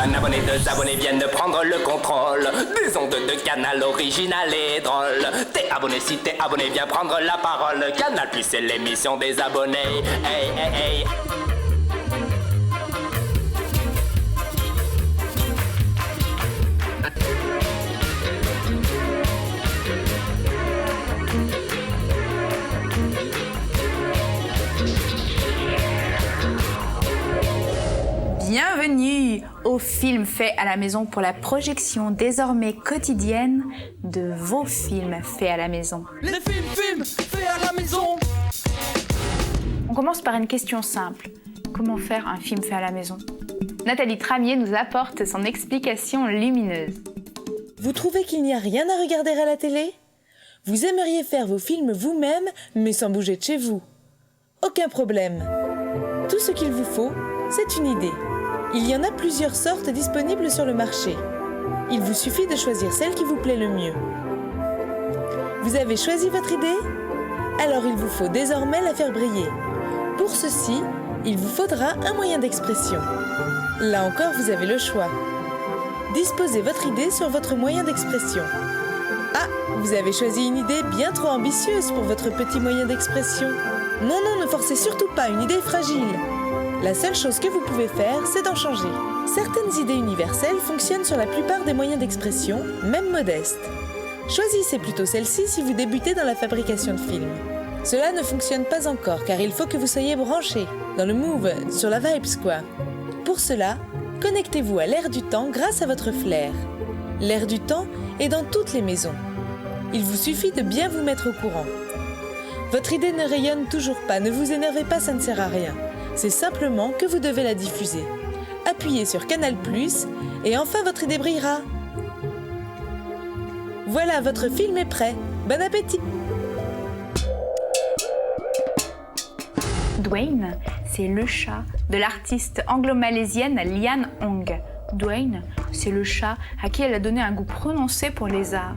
Un abonné, deux abonnés viennent de prendre le contrôle des ondes de Canal original et drôle. T'es abonné, si t'es abonné, viens prendre la parole. Canal Plus, c'est l'émission des abonnés. Hey, hey, hey. Bienvenue au film fait à la maison pour la projection désormais quotidienne de vos films faits à la maison. Les films faits à la maison. On commence par une question simple. Comment faire un film fait à la maison ? Nathalie Tramier nous apporte son explication lumineuse. Vous trouvez qu'il n'y a rien à regarder à la télé ? Vous aimeriez faire vos films vous-même, mais sans bouger de chez vous. Aucun problème. Tout ce qu'il vous faut, c'est une idée. Il y en a plusieurs sortes disponibles sur le marché. Il vous suffit de choisir celle qui vous plaît le mieux. Vous avez choisi votre idée ? Alors il vous faut désormais la faire briller. Pour ceci, il vous faudra un moyen d'expression. Là encore, vous avez le choix. Disposez votre idée sur votre moyen d'expression. Ah, vous avez choisi une idée bien trop ambitieuse pour votre petit moyen d'expression. Non, ne forcez surtout pas, une idée est fragile. La seule chose que vous pouvez faire, c'est d'en changer. Certaines idées universelles fonctionnent sur la plupart des moyens d'expression, même modestes. Choisissez plutôt celle-ci si vous débutez dans la fabrication de films. Cela ne fonctionne pas encore, car il faut que vous soyez branché, dans le move, sur la vibes quoi. Pour cela, connectez-vous à l'air du temps grâce à votre flair. L'air du temps est dans toutes les maisons. Il vous suffit de bien vous mettre au courant. Votre idée ne rayonne toujours pas, ne vous énervez pas, ça ne sert à rien. C'est simplement que vous devez la diffuser. Appuyez sur Canal+, et enfin votre idée brillera. Voilà, votre film est prêt. Bon appétit! Dwayne, c'est le chat de l'artiste anglo-malaisienne Lian Hong. Dwayne, c'est le chat à qui elle a donné un goût prononcé pour les arts.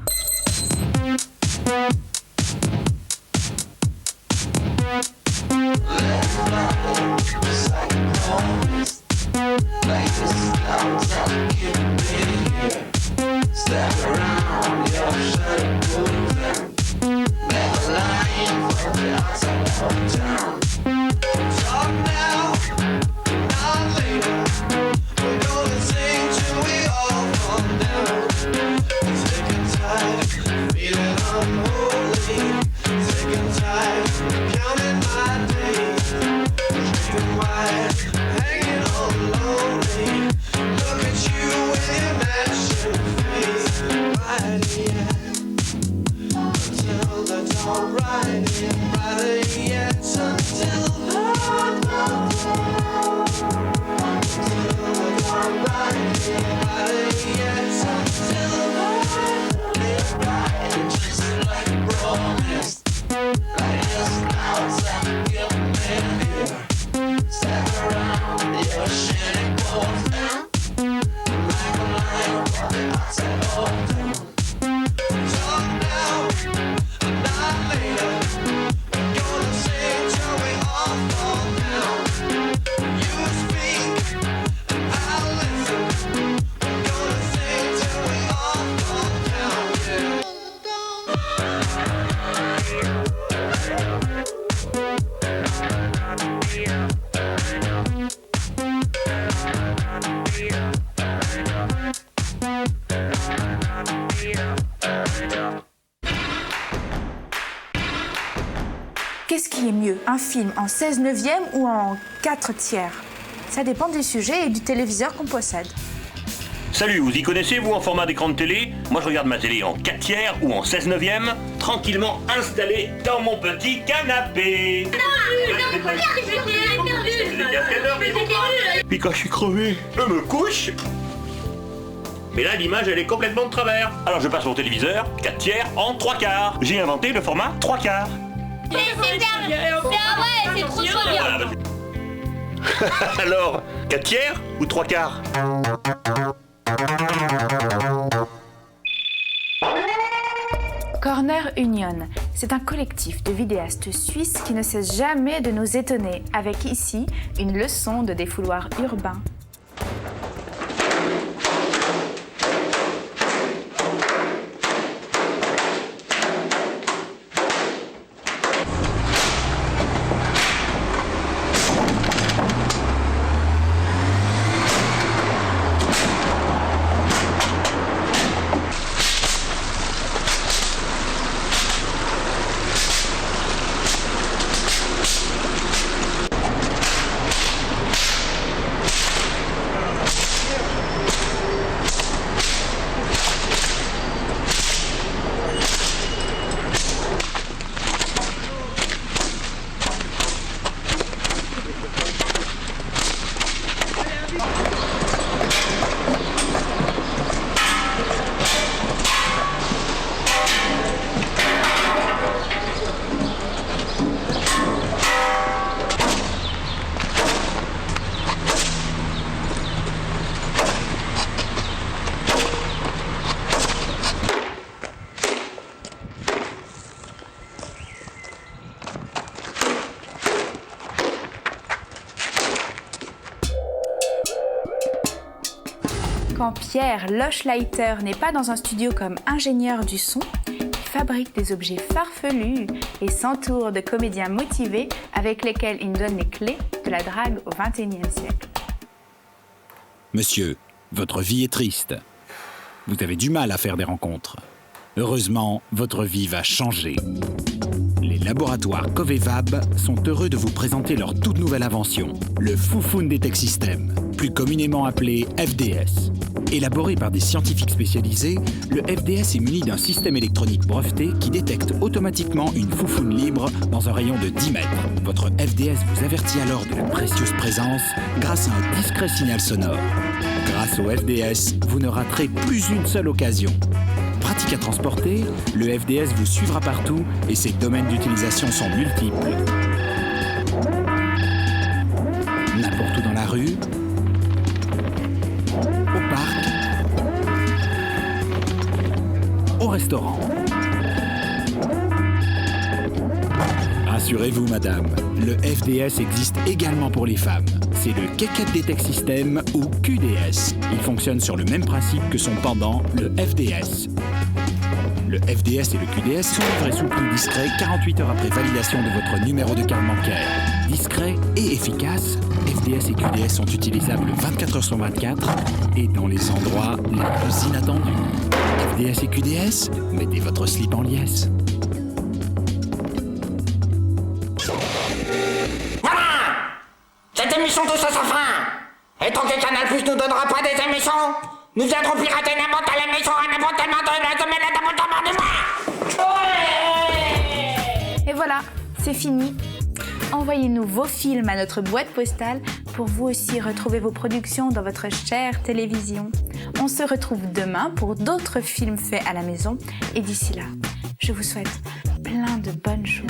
Qu'est-ce qui est mieux, un film en 16/9 ou en 4/3? Ça dépend du sujet et du téléviseur qu'on possède. Salut, vous y connaissez, vous, en format d'écran de télé? Moi, je regarde ma télé en 4/3 ou en 16/9, tranquillement installé dans mon petit canapé. Puis quand je suis crevé, je me couche. Mais là, l'image, elle est complètement de travers. Alors, je passe mon téléviseur, 4/3 en 3/4. J'ai inventé le format 3/4. Mais c'est bien, ouais, c'est trop bien. Voilà, alors, 4/3 ou 3/4? Corner Union, c'est un collectif de vidéastes suisses qui ne cesse jamais de nous étonner, avec ici une leçon de défouloir urbain. Quand Pierre Lochleiter n'est pas dans un studio comme ingénieur du son, il fabrique des objets farfelus et s'entoure de comédiens motivés avec lesquels il donne les clés de la drague au XXIe siècle. Monsieur, votre vie est triste. Vous avez du mal à faire des rencontres. Heureusement, votre vie va changer. Les laboratoires Covevab sont heureux de vous présenter leur toute nouvelle invention, le Foufoune Detect System, plus communément appelé FDS. Élaboré par des scientifiques spécialisés, le FDS est muni d'un système électronique breveté qui détecte automatiquement une foufoune libre dans un rayon de 10 mètres. Votre FDS vous avertit alors de la précieuse présence grâce à un discret signal sonore. Grâce au FDS, vous ne raterez plus une seule occasion. Pratique à transporter, le FDS vous suivra partout et ses domaines d'utilisation sont multiples. N'importe où dans la rue, au parc, au restaurant. Rassurez-vous, madame, le FDS existe également pour les femmes. C'est le Keket Detect System ou QDS. Il fonctionne sur le même principe que son pendant, le FDS. Le FDS et le QDS sont livrés sous pli discret 48 heures après validation de votre numéro de carte bancaire. Discret et efficace, FDS et QDS sont utilisables 24 heures sur 24 et dans les endroits les plus inattendus. FDS et QDS, mettez votre slip en liesse. Cette émission touche à sa fin. Et tant que Canal Plus nous donnera pas des émissions, nous viendrons pirater n'importe quelle émission à n'importe quel moment de la semaine et n'importe quel moment du mois. Et voilà, c'est fini. Envoyez-nous vos films à notre boîte postale pour vous aussi retrouver vos productions dans votre chère télévision. On se retrouve demain pour d'autres films faits à la maison. Et d'ici là, je vous souhaite plein de bonnes choses.